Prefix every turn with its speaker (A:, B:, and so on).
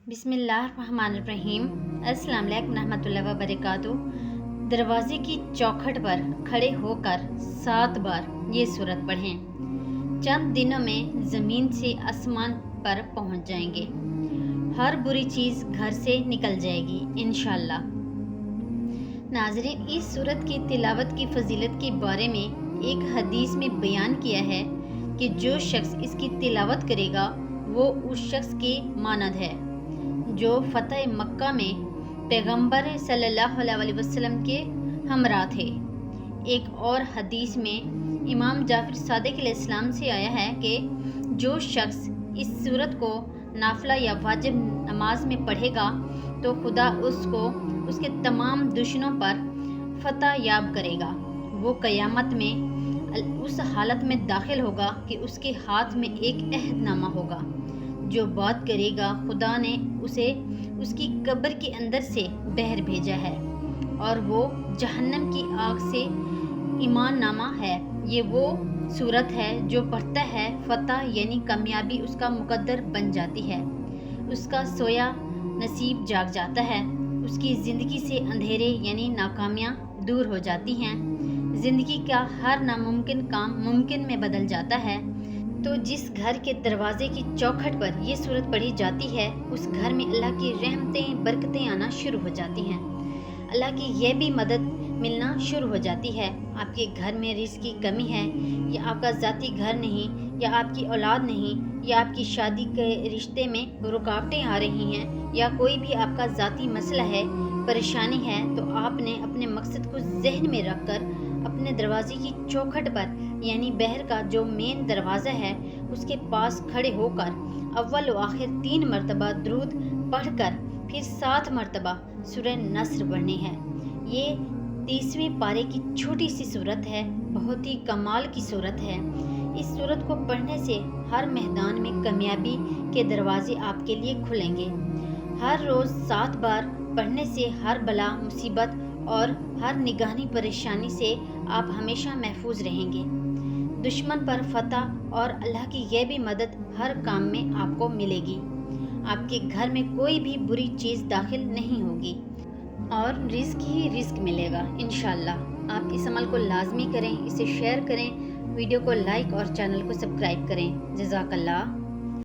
A: बिस्मिल्लाहिर्रहमानिर्रहीम। अस्सलाम वालेकुम रहमतुल्लाहि व बरकातुहू। दरवाज़े की चौखट पर खड़े होकर 7 बार ये सूरत पढ़ें। चंद दिनों में ज़मीन से आसमान पर पहुंच जाएंगे। हर बुरी चीज़ घर से निकल जाएगी इंशाअल्लाह। नाज़रीन, इस सूरत की तिलावत की फजीलत के बारे में एक हदीस में बयान किया है कि जो शख्स इसकी तिलावत करेगा वो उस शख्स के मानद है जो फ़तह मक्का में पैगंबर सल्लल्लाहु अलैहि वसल्लम के हमरा थे। एक और हदीस में इमाम जाफ़र सादिक़ अलैहिस्सलाम से आया है कि जो शख्स इस सूरत को नाफिला या वाजिब नमाज में पढ़ेगा तो खुदा उसको उसके तमाम दुश्मनों पर फ़तह याब करेगा। वो क़यामत में उस हालत में दाखिल होगा कि उसके हाथ में एक अहदनामा होगा। जो बात करेगा खुदा ने उसे उसकी कब्र के अंदर से बहर भेजा है और वो जहन्नम की आग से ईमान नामा है। ये वो सूरत है जो पढ़ता है फ़तह यानी कामयाबी उसका मुकद्दर बन जाती है। उसका सोया नसीब जाग जाता है। उसकी ज़िंदगी से अंधेरे यानी नाकामियाँ दूर हो जाती हैं। ज़िंदगी का हर नामुमकिन काम मुमकिन में बदल जाता है। तो जिस घर के दरवाज़े की चौखट पर ये सूरत पढ़ी जाती है उस घर में अल्लाह की रहमतें बरकतें आना शुरू हो जाती हैं। अल्लाह की यह भी मदद मिलना शुरू हो जाती है। आपके घर में रिज़्क़ की कमी है या आपका ज़ाती घर नहीं या आपकी औलाद नहीं या आपकी शादी के रिश्ते में रुकावटें आ रही हैं या कोई भी आपका ज़ाती मसला है, परेशानी है, तो आपने अपने मकसद को जहन में रखकर अपने दरवाजे की चौखट पर यानी बहर का जो मेन दरवाज़ा है उसके पास खड़े होकर अव्वल व आखिर 3 मरतबा दरूद पढ़कर फिर 7 मरतबा सूरह नस्र पढ़नी है। ये 30वें पारे की छोटी सी सूरत है, बहुत ही कमाल की सूरत है। इस सूरत को पढ़ने से हर मैदान में कामयाबी के दरवाजे आपके लिए खुलेंगे। हर रोज़ 7 बार पढ़ने से हर बला मुसीबत और हर निगहनी परेशानी से आप हमेशा महफूज रहेंगे। दुश्मन पर फतह और अल्लाह की यह भी मदद हर काम में आपको मिलेगी। आपके घर में कोई भी बुरी चीज़ दाखिल नहीं होगी और रिज़्क ही रिज़्क मिलेगा इंशाअल्लाह। आप इस अमल को लाजमी करें, इसे शेयर करें, वीडियो को लाइक और चैनल को सब्सक्राइब करें। जज़ाकल्लाह।